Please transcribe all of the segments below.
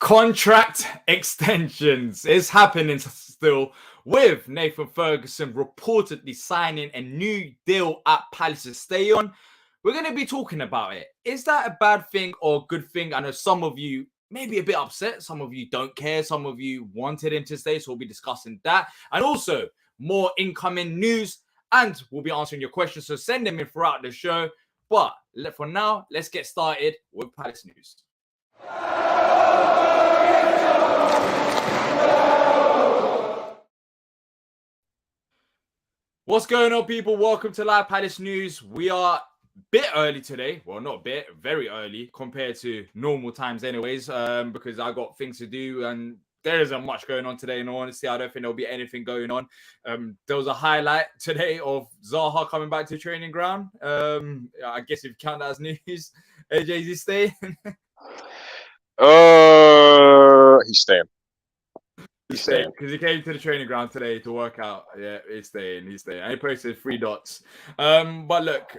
Contract extensions is happening still with Nathan Ferguson reportedly signing a new deal at Palace's Stadium. We're going to be talking about it. Is that a bad thing or good thing? I know some of you may be a bit upset. Some of you don't care. Some of you wanted him to stay. So we'll be discussing that. And also more incoming news. And we'll be answering your questions. So send them in throughout the show. But for now, let's get started with Palace news. What's going on, people? Welcome to Live Palace News. We are a bit early today. Well, not a bit, very early compared to normal times anyways, because I got things to do and there isn't much going on today. In all honesty, I don't think there'll be anything going on. There was a highlight today of Zaha coming back to the training ground. I guess if you count that as news, AJ, is he staying? He's staying. He's staying because he came to the training ground today to work out. Yeah, he's staying. And he posted 3 dots. But look,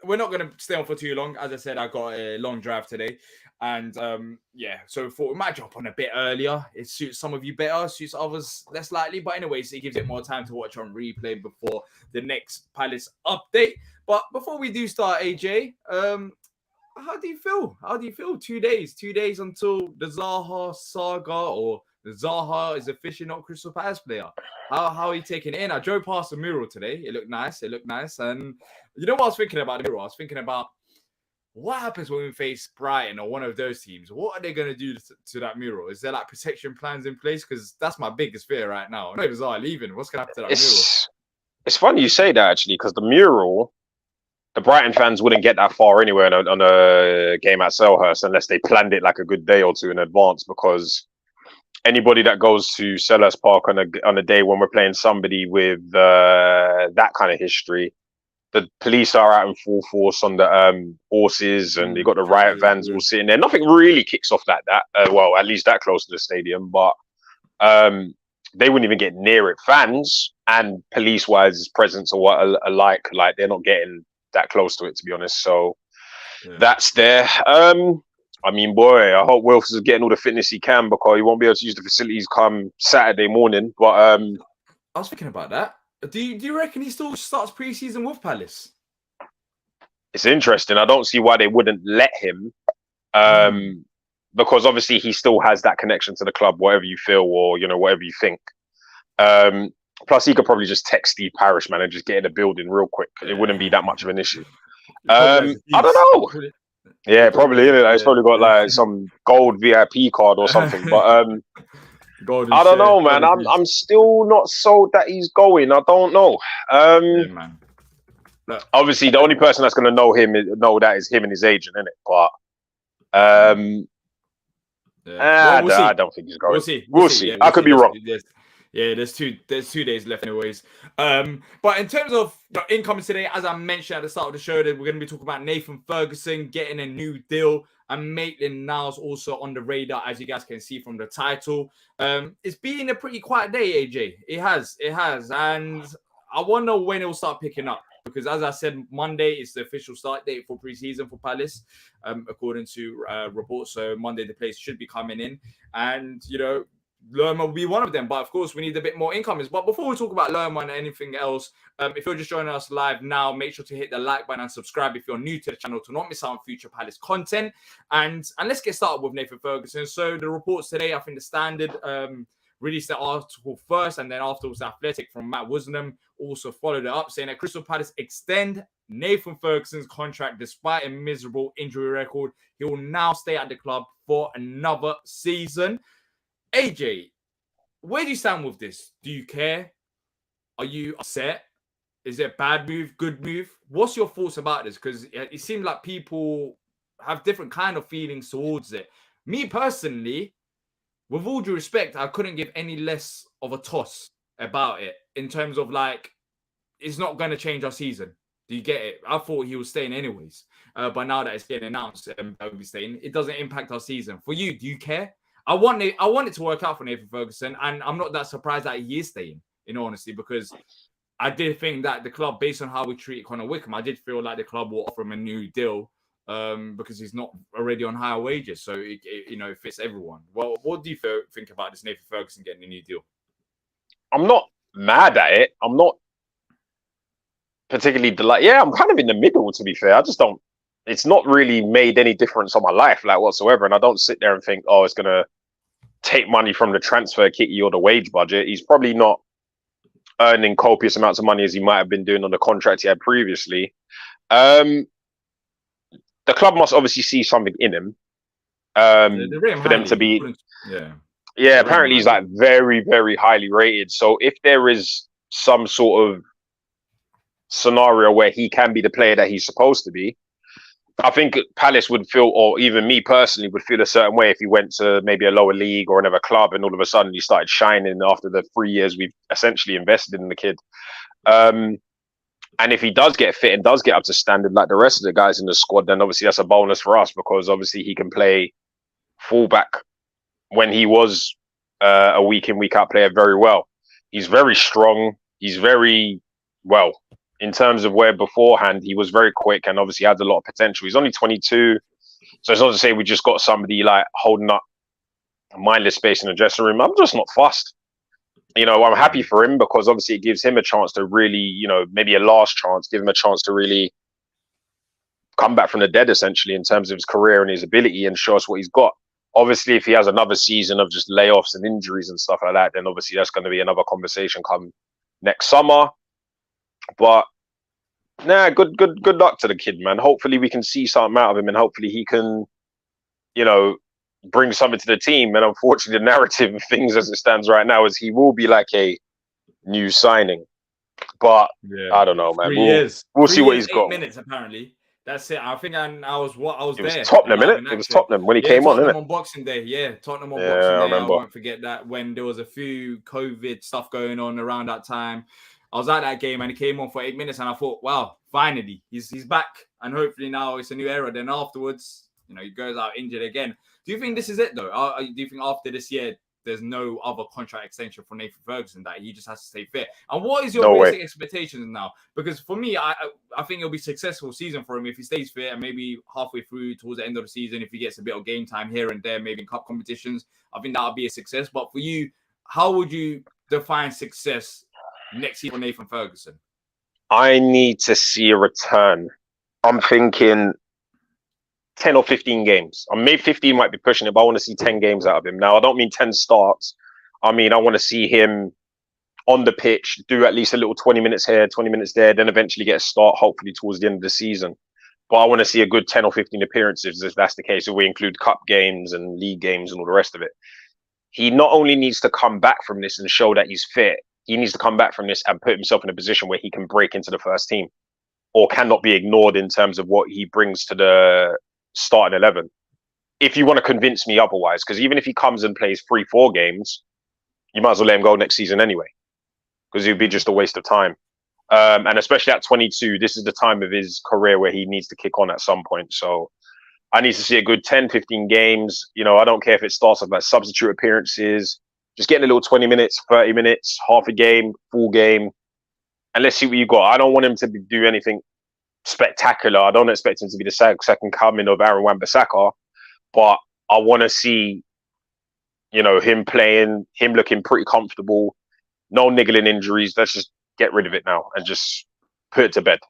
we're not going to stay on for too long. As I said, I got a long drive today. And so we thought we might jump on a bit earlier. It suits some of you better, suits others less likely. But anyways, it gives it more time to watch on replay before the next Palace update. But before we do start, AJ, how do you feel? 2 days until the Zaha saga, or the Zaha is officially not Crystal Palace player. How are you taking it in? I drove past the mural today. It looked nice. And you know what I was thinking about the mural? I was thinking about what happens when we face Brighton or one of those teams. What are they going to do to that mural? Is there like protection plans in place? Because that's my biggest fear right now. I know Zaha leaving. What's going to happen to that mural? It's funny you say that, actually, because the mural, the Brighton fans wouldn't get that far anyway on a game at Selhurst unless they planned it like a good day or two in advance, because anybody that goes to Selhurst Park on a day when we're playing somebody with that kind of history, the police are out in full force on the horses, and you got the riot vans all sitting there. Nothing really kicks off like that. Well, at least that close to the stadium, but they wouldn't even get near it. Fans and police-wise presence are alike. Like, they're not getting that close to it, to be honest. So that's there. I mean, boy, I hope Wilfs is getting all the fitness he can, because he won't be able to use the facilities come Saturday morning. But I was thinking about that. Do you reckon he still starts pre-season with Palace? It's interesting. I don't see why they wouldn't let him, because obviously he still has that connection to the club, whatever you feel or whatever you think. Plus, he could probably just text Steve Parish, man, and just get in the building real quick. It wouldn't be that much of an issue. I don't know. Yeah, probably. It's probably got like some gold VIP card or something. But I don't know, man. I'm still not sold that he's going. I don't know. Man. Look, obviously, the only person that's going to know that is him and his agent, isn't it? But I don't think he's going. We'll see. Yeah, I could be wrong. There's 2 days left anyways. But in terms of the incoming today, as I mentioned at the start of the show, that we're going to be talking about Nathan Ferguson getting a new deal, and Maitland-Niles also on the radar, as you guys can see from the title. It's been a pretty quiet day, AJ. It has. And I wonder when it'll start picking up, because as I said, Monday is the official start date for pre-season for Palace, according to reports. So Monday the players should be coming in, and Lerma will be one of them, but of course we need a bit more incomings. But before we talk about Lerma and anything else, if you're just joining us live now, make sure to hit the like button and subscribe if you're new to the channel to not miss out on future Palace content. And let's get started with Nathan Ferguson. So the reports today, I think the Standard released the article first, and then afterwards the Athletic from Matt Woosnam also followed it up, saying that Crystal Palace extend Nathan Ferguson's contract despite a miserable injury record. He will now stay at the club for another season. AJ, where do you stand with this? Do you care? Are you upset? Is it a bad move, good move? What's your thoughts about this? Because it seems like people have different kind of feelings towards it. Me personally, with all due respect, I couldn't give any less of a toss about it in terms of like, it's not going to change our season. Do you get it? I thought he was staying anyways. But now that it's getting announced and he'll be staying, it doesn't impact our season. For you, do you care? I want it to work out for Nathan Ferguson, and I'm not that surprised that he is staying, in all honesty, because I did think that the club, based on how we treated Connor Wickham, I did feel like the club will offer him a new deal because he's not already on higher wages. So it fits everyone. Well, what do you think about this Nathan Ferguson getting a new deal? I'm not mad at it. I'm not particularly delighted. Yeah, I'm kind of in the middle, to be fair. I just don't. It's not really made any difference on my life, like whatsoever. And I don't sit there and think, oh, it's gonna take money from the transfer kitty or the wage budget. He's probably not earning copious amounts of money as he might have been doing on the contract he had previously. The club must obviously see something in him for them to be. Yeah, apparently he's like very, very highly rated. So if there is some sort of scenario where he can be the player that he's supposed to be, I think Palace would feel, or even me personally would feel a certain way if he went to maybe a lower league or another club and all of a sudden he started shining after the 3 years we've essentially invested in the kid. And if he does get fit and does get up to standard like the rest of the guys in the squad, then obviously that's a bonus for us because obviously he can play fullback when he was a week in, week out player very well. He's very strong. He's very well. In terms of where beforehand he was very quick and obviously had a lot of potential. He's only 22, so it's not to say we just got somebody like holding up mindless space in the dressing room. I'm just not fussed. I'm happy for him because obviously it gives him a chance to really, maybe a last chance, give him a chance to really come back from the dead essentially in terms of his career and his ability and show us what he's got. Obviously, if he has another season of just layoffs and injuries and stuff like that, then obviously that's going to be another conversation come next summer. But good luck to the kid, man. Hopefully we can see something out of him and hopefully he can, bring something to the team. And unfortunately, the narrative of things as it stands right now is he will be like a new signing. But I don't know, man. We'll see what he's got. 8 minutes, apparently. That's it. I think I was there. It was Tottenham, innit? It was Tottenham when he came on, innit? On Boxing Day. Yeah, Tottenham on Boxing Day. I remember. I won't forget that when there was a few COVID stuff going on around that time. I was at that game and he came on for 8 minutes and I thought, wow, finally, he's back. And hopefully now it's a new era. Then afterwards, he goes out injured again. Do you think this is it, though? Do you think after this year, there's no other contract extension for Nathan Ferguson, that he just has to stay fit? And what is your basic expectations now? Because for me, I think it'll be a successful season for him if he stays fit and maybe halfway through towards the end of the season, if he gets a bit of game time here and there, maybe in cup competitions, I think that'll be a success. But for you, how would you define success next year for Nathan Ferguson? I need to see a return. I'm thinking 10 or 15 games. Maybe 15 might be pushing it, but I want to see 10 games out of him. Now, I don't mean 10 starts. I mean, I want to see him on the pitch, do at least a little 20 minutes here, 20 minutes there, then eventually get a start, hopefully towards the end of the season. But I want to see a good 10 or 15 appearances, if that's the case, if we include cup games and league games and all the rest of it. He not only needs to come back from this and show that he's fit, he needs to come back from this and put himself in a position where he can break into the first team or cannot be ignored in terms of what he brings to the starting 11. If you want to convince me otherwise, because even if he comes and plays 3-4 games, you might as well let him go next season anyway, because it would be just a waste of time. And especially at 22, this is the time of his career where he needs to kick on at some point. So I need to see a good 10, 15 games. I don't care if it starts with like substitute appearances, just getting a little 20 minutes, 30 minutes, half a game, full game. And let's see what you got. I don't want him to do anything spectacular. I don't expect him to be the second coming of Aaron Wan-Bissaka, but I want to see, him playing, him looking pretty comfortable, no niggling injuries. Let's just get rid of it now and just put it to bed.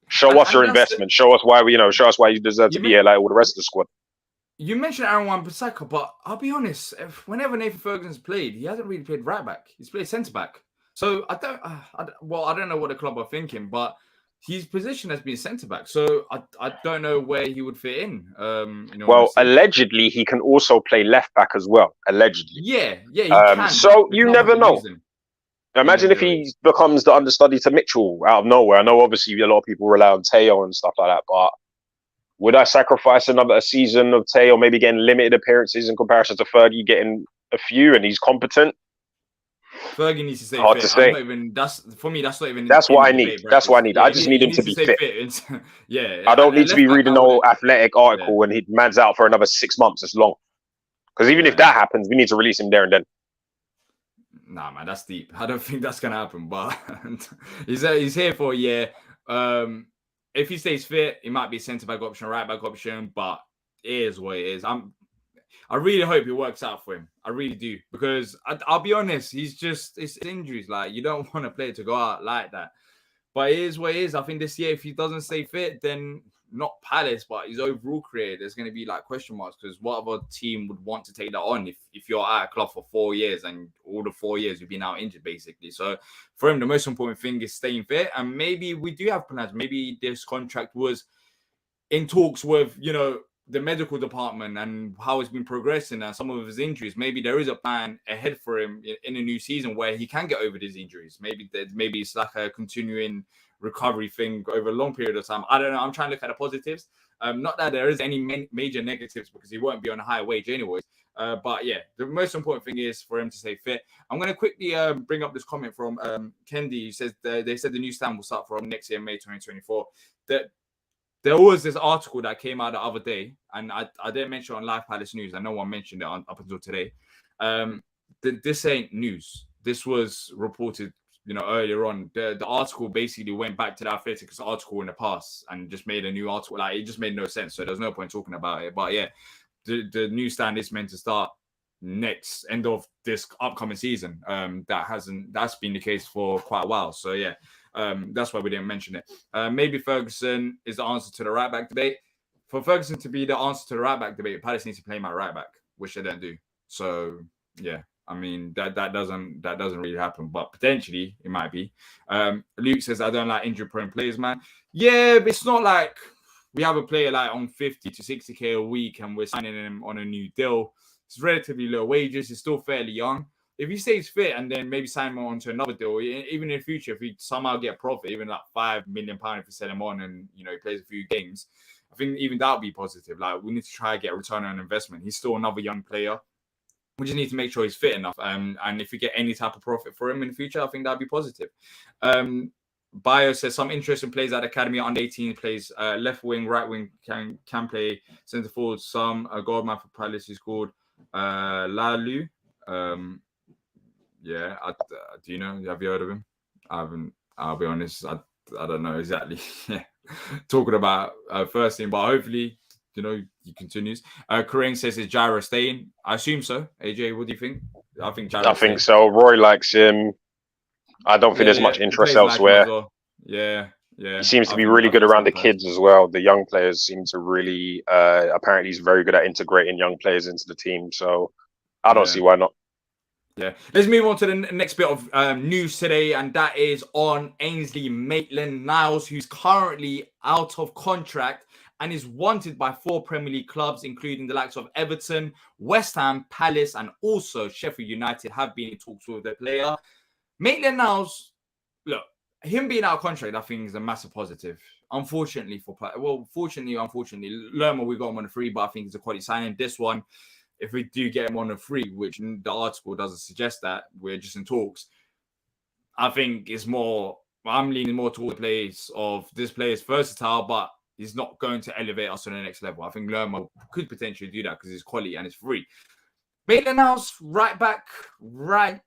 Show us your investment. Show us why show us why you deserve to be here like all the rest of the squad. You mentioned Aaron Wan-Bissaka, but I'll be honest, whenever Nathan Ferguson's played, he hasn't really played right back. He's played centre back. So I don't know what the club are thinking, but his position has been centre back. So I don't know where he would fit in. Allegedly he can also play left back as well. Allegedly, yeah, he can. So you never know. Imagine if he becomes the understudy to Mitchell out of nowhere. I know obviously a lot of people rely on Teo and stuff like that, but would I sacrifice a season of Teo, maybe getting limited appearances in comparison to Fergie getting a few and he's competent? Fergie needs to stay hard fit. To say. That's not even. That's what I need. That's what I need. I just need him to be fit. Yeah. I don't need to be reading no athletic article and he man's out for another 6 months. It's long. Because even if that happens, we need to release him there and then. Nah, man, that's deep. I don't think that's gonna happen. But he's here for a year. if he stays fit, it might be a centre back option, right back option, but it is what it is. I really hope it works out for him. I really do, because I'll be honest, it's injuries. Like, you don't want a player to go out like that. But it is what it is. I think this year, if he doesn't stay fit, then not Palace, but his overall career, there's going to be like question marks, because what other team would want to take that on if you're at a club for 4 years and all the 4 years you've been out injured, basically. So for him, the most important thing is staying fit. And maybe we do have plans. Maybe this contract was in talks with, the medical department and how it's been progressing and some of his injuries. Maybe there is a plan ahead for him in a new season where he can get over these injuries. Maybe it's like a continuing recovery thing over a long period of time. I don't know. I'm trying to look at the positives. Not that there is any major negatives, because he won't be on a high wage anyways. But yeah, the most important thing is for him to stay fit. I'm going to quickly bring up this comment from Kendi, who says they said the new stand will start from next year, May 2024. That there was this article that came out the other day, and I didn't mention it on Live Palace News, and no one mentioned it up until today. This ain't news. This was reported, earlier on. The article basically went back to the Athletic's article in the past and just made a new article. Like, it just made no sense. So there's no point talking about it. But yeah, the newsstand is meant to start next end of this upcoming season. That's been the case for quite a while. So yeah, that's why we didn't mention it. Maybe Ferguson is the answer to the right back debate. For Ferguson to be the answer to the right back debate, Palace needs to play him at right back, which they don't do. So yeah, I mean that doesn't really happen, but potentially it might be. Luke says, I don't like injury prone players, man. Yeah, but it's not like we have a player like on 50 to 60k a week and we're signing him on a new deal. It's relatively low wages. He's still fairly young. If he stays fit and then maybe sign him on to another deal, even in the future, if we somehow get profit, even like £5 million if we sell him on and he plays a few games, I think even that would be positive. Like, we need to try to get a return on investment. He's still another young player. We just need to make sure he's fit enough. And if we get any type of profit for him in the future, I think that'd be positive. Bio says some interesting plays at Academy under 18 plays left wing, right wing, can play centre forward. Some Goldman for Palace, who's called Lalu. Yeah, do you know? Have you heard of him? I haven't. I'll be honest. I don't know exactly. Talking about first team, but hopefully, he continues. Kareem says, is Gyro staying? I assume so. AJ, what do you think? I think Gyro. I think so. Roy likes him. I don't think there's much interest elsewhere. Like well. Yeah. He seems to be really good around the kids as well. The young players seem to really. Apparently, he's very good at integrating young players into the team. So I don't see why not. Yeah, let's move on to the next bit of news today, and that is on Ainsley Maitland-Niles, who's currently out of contract and is wanted by 4 Premier League clubs, including the likes of Everton, West Ham, Palace, and also Sheffield United have been in talks with the player. Maitland-Niles, look, him being out of contract, I think is a massive positive. Unfortunately unfortunately, Lerma, we got him on a free, but I think it's a quality signing. This one, if we do get him on a free, which the article doesn't suggest that, we're just in talks, I think it's more, I'm leaning more toward the place of this player is versatile, but he's not going to elevate us to the next level. I think Lerma could potentially do that because it's quality and it's free. Maitland-Niles, right back, right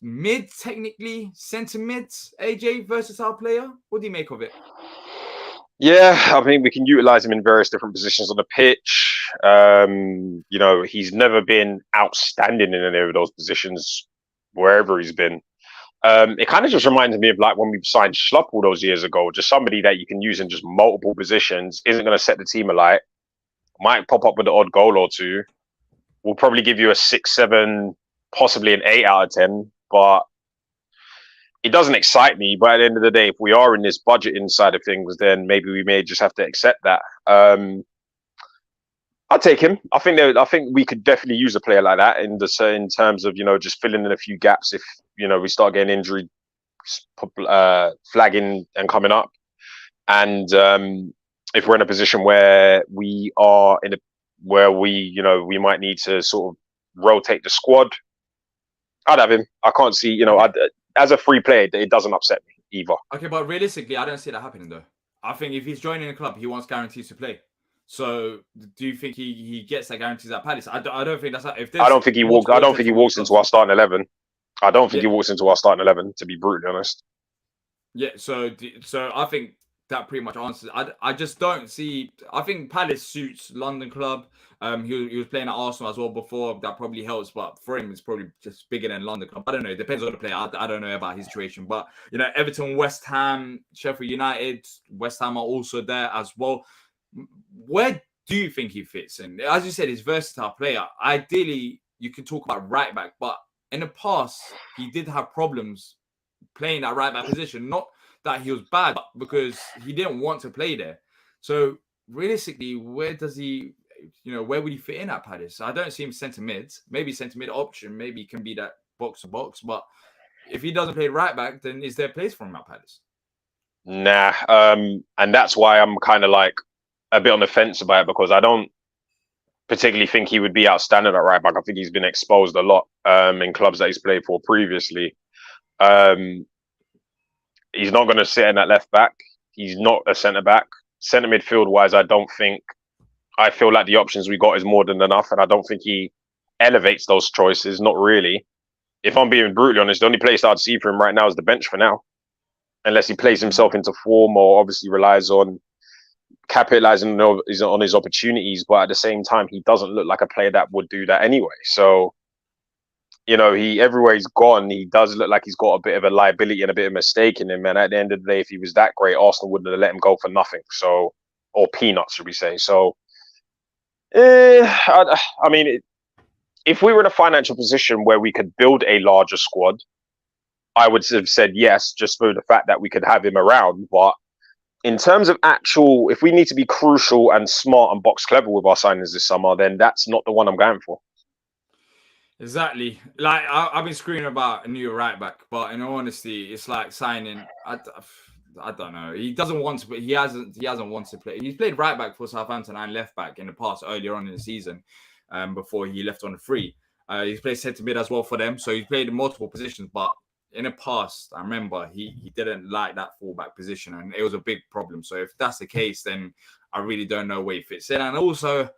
mid, technically, centre mid, AJ, versatile player. What do you make of it? Yeah, I think we can utilize him in various different positions on the pitch. He's never been outstanding in any of those positions wherever he's been. It kind of just reminds me of like when we signed Schlupp all those years ago, just somebody that you can use in just multiple positions, isn't going to set the team alight, might pop up with an odd goal or two, will probably give you a 6, 7, possibly an 8 out of 10, but it doesn't excite me. But at the end of the day, if we are in this budgeting side of things, then maybe we may just have to accept that. I'll take him. I think we could definitely use a player like that in terms of just filling in a few gaps if we start getting injury flagging and coming up, and if we're in a position where we might need to sort of rotate the squad, I'd have him. I can't see as a free player, it doesn't upset me either. Okay, but realistically, I don't see that happening though. I think if he's joining a club, he wants guarantees to play. So, do you think he gets that guarantees at Palace? I don't think that's if I don't think he walks. I don't think he walks into our starting 11. I don't think he walks into our starting 11. To be brutally honest. Yeah. So I think that pretty much answers. I just don't see. I think Palace suits London club. He was playing at Arsenal as well before. That probably helps, but for him, it's probably just bigger than London club. I don't know. It depends on the player. I don't know about his situation, but Everton, West Ham, Sheffield United, West Ham are also there as well. Where do you think he fits in? As you said, he's a versatile player. Ideally, you can talk about right back, but in the past, he did have problems playing that right back position. Not that he was bad, but because he didn't want to play there. So realistically, where does he, where would he fit in at Palace? I don't see him centre mid. Maybe centre mid option. Maybe he can be that box to box. But if he doesn't play right back, then is there a place for him at Palace? Nah. And that's why I'm kind of like a bit on the fence about it, because I don't particularly think he would be outstanding at right back. I think he's been exposed a lot in clubs that he's played for previously. He's not going to sit in at left back. He's not a centre back. Centre midfield wise, I feel like the options we got is more than enough, and I don't think he elevates those choices. Not really. If I'm being brutally honest, the only place I'd see for him right now is the bench for now, unless he plays himself into form or obviously relies on capitalizing on his opportunities. But at the same time, he doesn't look like a player that would do that anyway. So, he everywhere he's gone, he does look like he's got a bit of a liability and a bit of a mistake in him. And at the end of the day, if he was that great, Arsenal wouldn't have let him go for nothing. So, or peanuts, should we say? So, I mean, if we were in a financial position where we could build a larger squad, I would have said yes, just for the fact that we could have him around. But in terms of if we need to be crucial and smart and box clever with our signings this summer, then that's not the one I'm going for. Exactly. Like I've been screaming about a new right back, but in all honesty, it's like signing. I don't know. He doesn't want to, but he hasn't wanted to play. He's played right back for Southampton and left back in the past earlier on in the season, before he left on the free. He's played centre mid as well for them, so he's played in multiple positions. But in the past, I remember he didn't like that fullback position, and it was a big problem. So if that's the case, then I really don't know where he fits in. And also,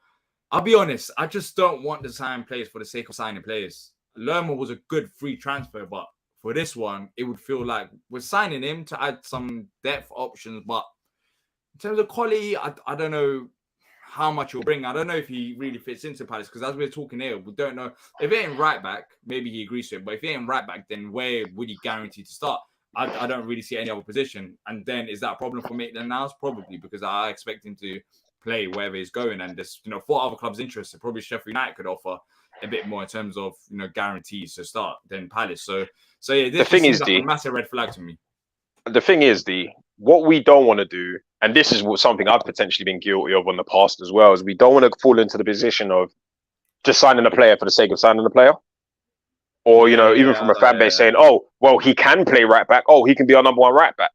I'll be honest, I just don't want to sign players for the sake of signing players. Lerma was a good free transfer, but for this one, it would feel like we're signing him to add some depth options. But in terms of quality, I don't know how much he'll bring. I don't know if he really fits into Palace, because as we're talking here, we don't know. If he ain't right back, maybe he agrees to it. But if he ain't right back, then where would he guarantee to start? I don't really see any other position. And then is that a problem for Maitland-Niles? Probably, because I expect him to play wherever he's going, and there's 4 other clubs interested. Probably Sheffield United could offer a bit more in terms of guarantees to start than Palace. So yeah, this seems like a massive red flag to me. The thing is, what we don't want to do, and this is something I've potentially been guilty of in the past as well, is we don't want to fall into the position of just signing a player for the sake of signing a player. Or, even from a fan base saying, oh, well, he can play right back. Oh, he can be our number one right back.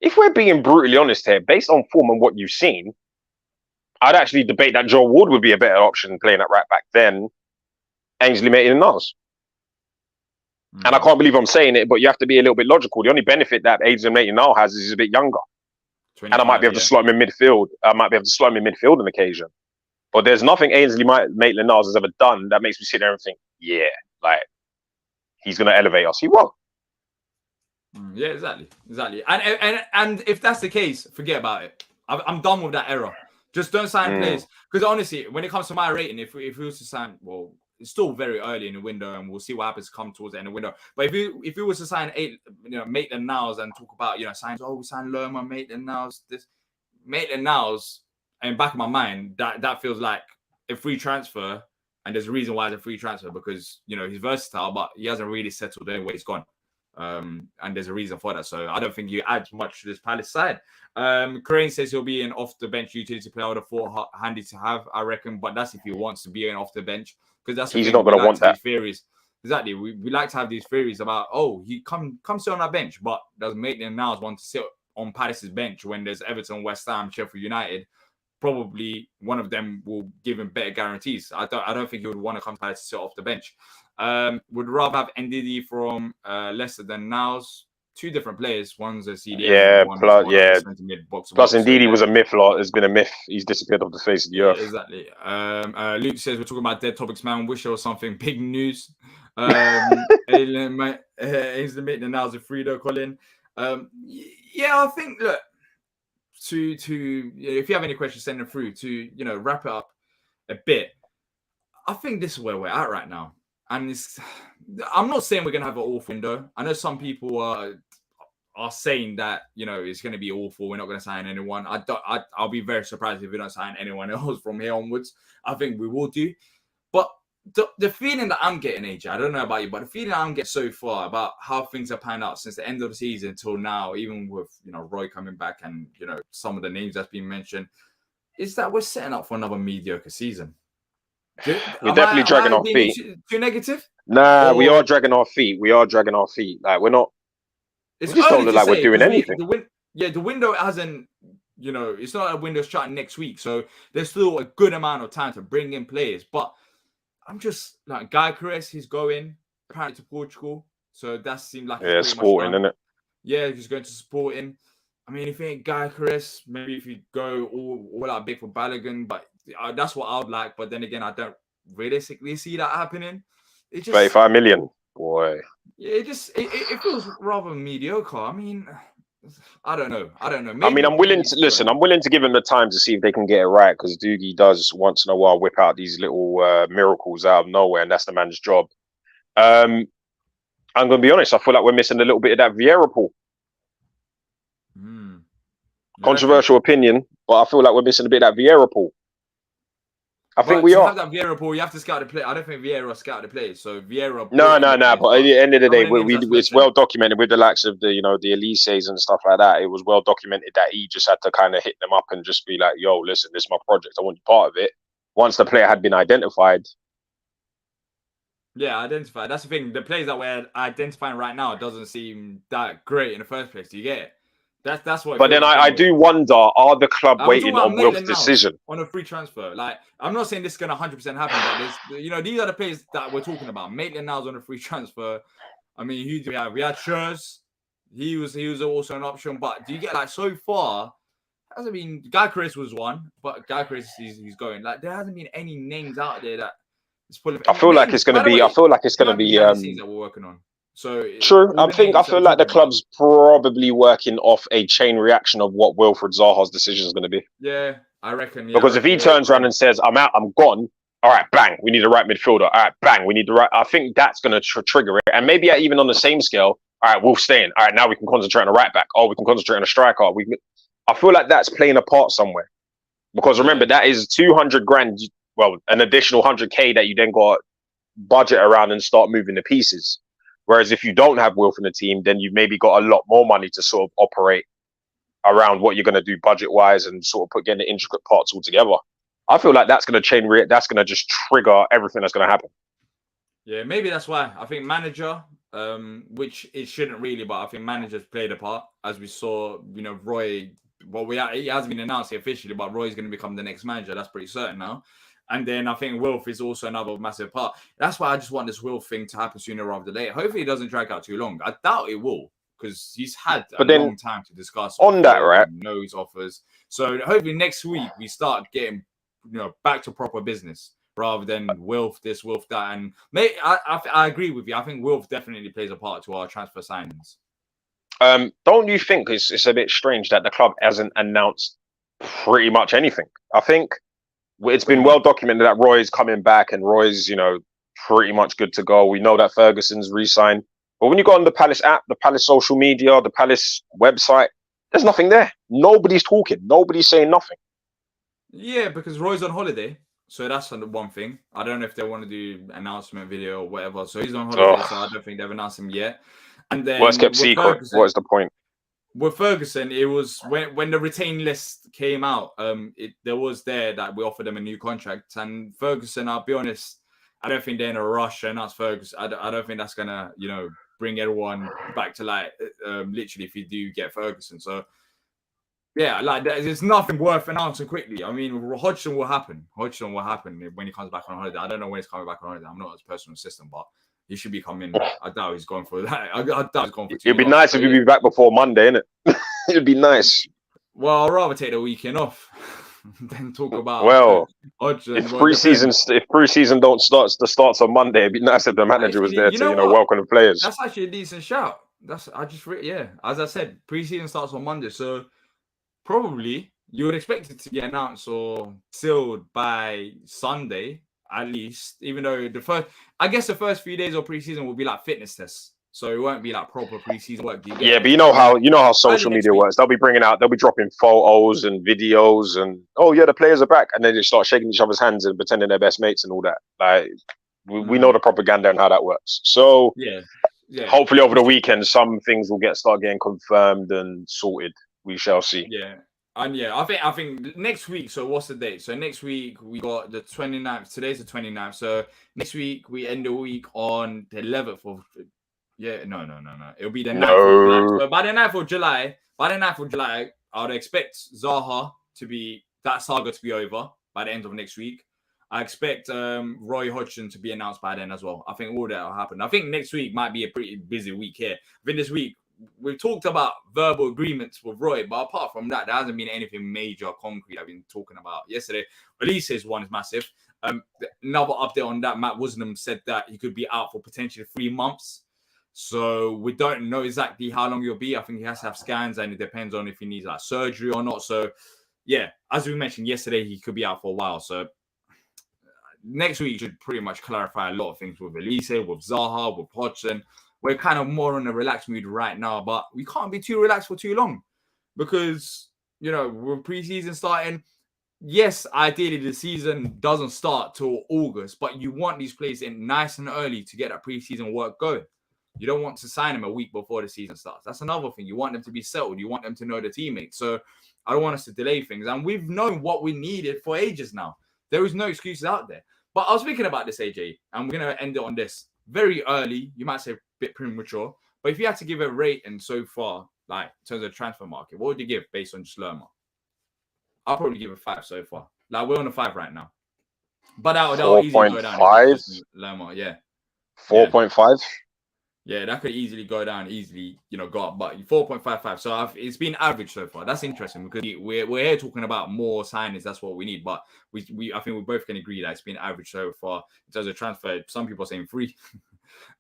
If we're being brutally honest here, based on form and what you've seen, I'd actually debate that Joe Ward would be a better option playing at right back than Ainsley Maitland-Niles. And I can't believe I'm saying it, but you have to be a little bit logical. The only benefit that Ainsley Maitland-Niles has is he's a bit younger. And I might be able to slot him in midfield. I might be able to slot him in midfield on occasion. But there's nothing Ainsley Maitland-Niles has ever done that makes me sit there and think, yeah, like, he's going to elevate us. He won't. Yeah, exactly. And if that's the case, forget about it. I'm done with that era. Just don't sign players. Because honestly, when it comes to my rating, if we was to sign, well, it's still very early in the window, and we'll see what happens come towards the end of the window. But if we was to sign Maitland-Niles and talk about, signs, we signed Lerma, Maitland-Niles, this Maitland-Niles, and back in my mind, that feels like a free transfer, and there's a reason why it's a free transfer, because he's versatile, but he hasn't really settled in where he's gone. And there's a reason for that. So I don't think he adds much to this Palace side. Crane says he'll be an off-the-bench utility player. I would have thought handy to have, I reckon. But that's if he wants to be an off-the-bench, because that's he's not going to want that. Theories. Exactly. We like to have these theories about, he come sit on our bench, but does Maitland-Niles want to sit on Palace's bench when there's Everton, West Ham, Sheffield United? Probably one of them will give him better guarantees. I don't think he would want to come to Palace to sit off the bench. Would rather have Ndidi from Leicester than Niles. 2 different players. One's a CDM. Yeah, plus Ndidi so was a myth. Has been a myth. He's disappeared off the face of the earth. Exactly. Luke says we're talking about dead topics, man. Wish there was something big news. Ainsley Maitland-Niles and Frida, Colin. Yeah, I think, look, if you have any questions, send them through to wrap it up a bit. I think this is where we're at right now, and I'm not saying we're gonna have an awful window. I know some people are saying that it's going to be awful. We're not going to sign anyone. I'll be very surprised if we don't sign anyone else from here onwards. I think we will do. But the feeling that I'm getting, AJ, I don't know about you, but the feeling I'm getting so far about how things have panned out since the end of the season until now, even with Roy coming back and some of the names that's been mentioned, is that we're setting up for another mediocre season. We're definitely dragging our feet. Too negative? Nah, we are dragging our feet. We are dragging our feet. Like we just don't look like we're doing anything. The window hasn't, it's not like a window's shutting next week. So there's still a good amount of time to bring in players. But I'm just like Guy Caress, he's going apparently to Portugal. So that seemed like Sporting, isn't it? Yeah, he's going to Sporting. I mean, if you ain't Guy Caress, maybe if you go all out big for Balogun, but that's what I would like. But then again, I don't realistically see that happening. It just 35 million, boy. Yeah, it feels rather mediocre. I mean, I don't know. Maybe I'm willing to listen. I'm willing to give them the time to see if they can get it right, because Doogie does once in a while whip out these little miracles out of nowhere, and that's the man's job. I'm going to be honest. I feel like we're missing a little bit of that Vieira pool. Controversial opinion, but I feel like we're missing a bit of that Vieira pool. I think we are. Have that Vieira pool, you have to scout the play. I don't think Vieira scouted the players. So Vieira. No. But at the end of the day, it's well documented with the likes of the the Elises and stuff like that. It was well documented that he just had to kind of hit them up and just be like, "Yo, listen, this is my project. I want you part of it." Once the player had been identified. Yeah, identified. That's the thing. The players that we're identifying right now doesn't seem that great in the first place. Do you get it? That's what. But then I do wonder: are the club waiting on Wilf's decision on a free transfer? Like, I'm not saying this is going to 100% happen, but these are the players that we're talking about. Maitland-Niles on a free transfer. I mean, who do we have? We had Schurz. He was also an option. But do you get so far? Hasn't been Guy Caress was one, but Guy Caress he's going. Like, there hasn't been any names out there that is pulling. I feel like it's going to be. I feel like it's going to be. That we're working on. So true. I feel like the club's probably working off a chain reaction of what Wilfried Zaha's decision is going to be. Yeah, I reckon. Yeah, because if he turns around and says, "I'm out, I'm gone," all right, bang, we need a right midfielder. All right, bang, we need the right. I think that's going to trigger it. And maybe even on the same scale, all right, Wolf staying. All right, now we can concentrate on a right back. Oh, we can concentrate on a striker. I feel like that's playing a part somewhere. Because remember, that is 200 grand. Well, an additional 100K that you then got budget around and start moving the pieces. Whereas if you don't have Wilf in the team, then you've maybe got a lot more money to sort of operate around what you're going to do budget-wise and sort of getting the intricate parts all together. I feel like that's going to that's going to just trigger everything that's going to happen. Yeah, maybe that's why. I think manager, which it shouldn't really, but I think managers played a part. As we saw, Roy, he hasn't been announced officially, but Roy's going to become the next manager. That's pretty certain now. And then I think Wilf is also another massive part. That's why I just want this Wilf thing to happen sooner rather than later. Hopefully it doesn't drag out too long. I doubt it will, because he's had a long time to discuss. On that, right? Know his offers. So hopefully next week we start getting, back to proper business rather than Wilf this, Wilf that. And I agree with you. I think Wilf definitely plays a part to our transfer signings. Don't you think it's a bit strange that the club hasn't announced pretty much anything? I think it's been well documented that Roy's coming back and Roy's, pretty much good to go. We know that Ferguson's re-signed. But when you go on the Palace app, the Palace social media, the Palace website, there's nothing there. Nobody's talking. Nobody's saying nothing. Yeah, because Roy's on holiday. So that's one thing. I don't know if they want to do announcement video or whatever. So he's on holiday, so I don't think they've announced him yet. And then it's kept secret. What is the point? With Ferguson, it was when the retained list came out, there was there that we offered him a new contract. And Ferguson, I'll be honest, I don't think they're in a rush and that's Ferguson. I don't think that's gonna, bring everyone back to literally if you do get Ferguson. So yeah, there's nothing worth announcing quickly. I mean, Hodgson will happen. Hodgson will happen when he comes back on holiday. I don't know when he's coming back on holiday. I'm not his personal assistant, but he should be coming. I doubt he's going for that. I doubt he's going for. It'd be nice if he'd be back before Monday, innit? It'd be nice. Well, I'd rather take the weekend off than talk about. Well, Hodgson. if preseason don't starts on Monday, it'd be nice if the manager was there to welcome the players. That's actually a decent shout. As I said, preseason starts on Monday, so probably you would expect it to get announced or sealed by Sunday at least. Even though the first few days of preseason will be like fitness tests, so it won't be like proper preseason work. Do you get Yeah, it? but you know how Early social next media week. works. They'll be dropping photos and videos, and oh yeah, the players are back, and then they start shaking each other's hands and pretending they're best mates and all that. Like we know the propaganda and how that works. So Yeah. hopefully over the weekend, some things will start getting confirmed and sorted. We shall see. Yeah. And yeah, I think next week. So what's the date? So next week we got the 29th. Today's the 29th. So next week we end the week on the 11th of. Yeah, no. It'll be the 9th of July. No. So by the 9th of July, I would expect Zaha that saga to be over by the end of next week. I expect Roy Hodgson to be announced by then as well. I think all that will happen. I think next week might be a pretty busy week here. I think this week we've talked about verbal agreements with Roy, but apart from that, there hasn't been anything major concrete I've been talking about yesterday. Elise's one is massive. Another update on that, Matt Wisdom said that he could be out for potentially 3 months. So we don't know exactly how long he'll be. I think he has to have scans, and it depends on if he needs like surgery or not. So yeah, as we mentioned yesterday, he could be out for a while. So next week should pretty much clarify a lot of things with Elise, with Zaha, with Hodgson. We're kind of more in a relaxed mood right now, but we can't be too relaxed for too long because, you know, with preseason starting, yes, ideally the season doesn't start till August, but you want these players in nice and early to get that preseason work going. You don't want to sign them a week before the season starts. That's another thing. You want them to be settled. You want them to know the teammates. So I don't want us to delay things. And we've known what we needed for ages now. There is no excuses out there. But I was thinking about this, AJ, and we're going to end it on this. Very early, you might say a bit premature, but if you had to give a rating so far, like in terms of transfer market, what would you give based on just Lerma? I'll probably give a 5 so far. Like we're on a 5 right now. But that'll easily go down. 4.5? Lerma, yeah. 4.5? Yeah, that could easily go down, go up. But 4.55. So it's been average so far. That's interesting because we're here talking about more signings. That's what we need. But I think we both can agree that it's been average so far in terms of transfer. Some people are saying 3.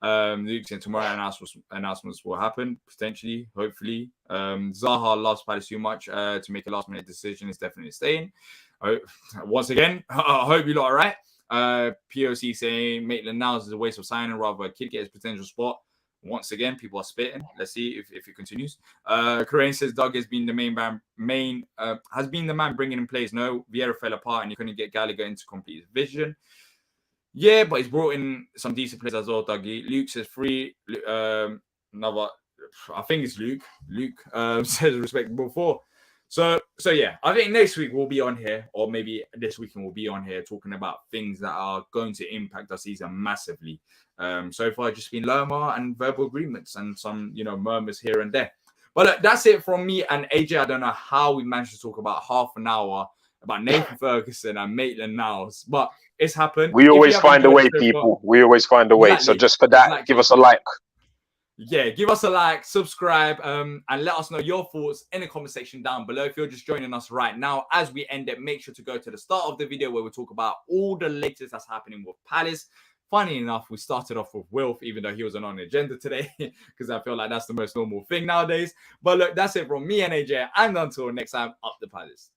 Luke saying tomorrow announcements will happen potentially, hopefully. Zaha loves Palace too much to make a last minute decision. Is definitely staying. Once again, I hope you lot are right. POC saying Maitland-Niles is a waste of signing, rather a kid get his potential spot. Once again, people are spitting. Let's see if it continues. Corain says Doug has been the man bringing in players. No, Vieira fell apart and he couldn't get Gallagher into complete his vision. Yeah, but he's brought in some decent players as well, Dougie. Luke says 3. Another, I think it's Luke. Luke says respectable 4. So yeah, I think next week we'll be on here, or maybe this weekend we'll be on here talking about things that are going to impact our season massively. So far, just been Lerma and verbal agreements and some, murmurs here and there. But look, that's it from me and AJ. I don't know how we managed to talk about half an hour about Nathan Ferguson and Maitland-Niles, but it's happened. We always find a way, people. We always find a way. So just for that, give us a like. Yeah, give us a like, subscribe, and let us know your thoughts in the comment section down below. If you're just joining us right now, as we end it, make sure to go to the start of the video where we talk about all the latest that's happening with Palace. Funny enough, we started off with Wilf, even though he wasn't on the agenda today, because I feel like that's the most normal thing nowadays. But look, that's it from me and AJ, and until next time, up the Palace.